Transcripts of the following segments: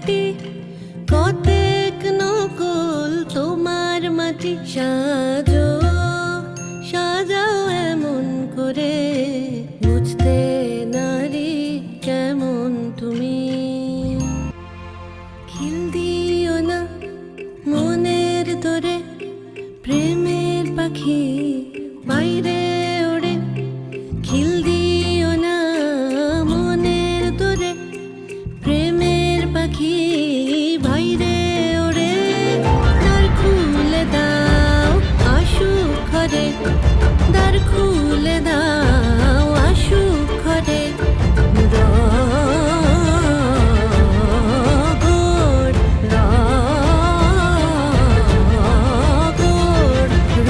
খাটি কতেক নকল তোমার মাটি সাজো সাজাও এমন করে বুঝতে নারী কেমন তুমি। খিল দিও না মনের দরে প্রেমের পাখি বাইরে ওড়ে। খিল দিও না মনের দরে প্রেমের পাখি বাইরে ওড়ে। দ্বার খুলে দাও আসুক ঘরে, দ্বার খুলে দাও আসুক ঘরে। রগড় রগড়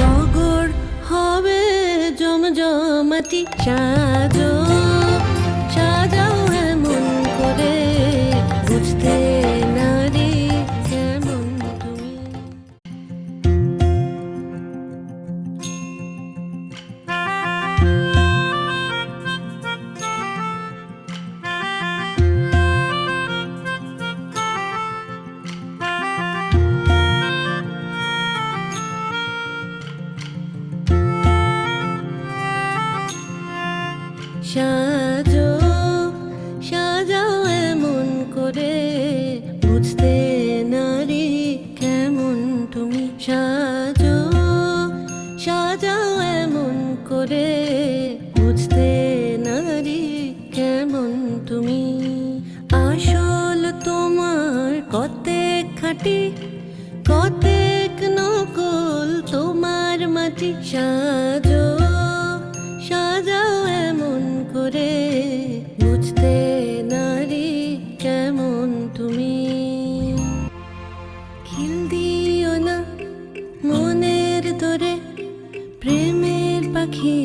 রগড় হবে জমজমাটি সাজো সাজাও এমন করে বুঝতে নারী কেমন তুমি। সাজো সাজাও এমন করে বুঝতে নারী কেমন তুমি। সাজো সাজাও এমন করে বুঝতে নারী কেমন তুমি। আসল তোমার কতেক খাটি কতেক নকল তোমার মাটি সাজো সাজাও এমন করে বুঝতে নারী কেমন তুমি। খিল দিও না মনের দরে প্রেমের পাখি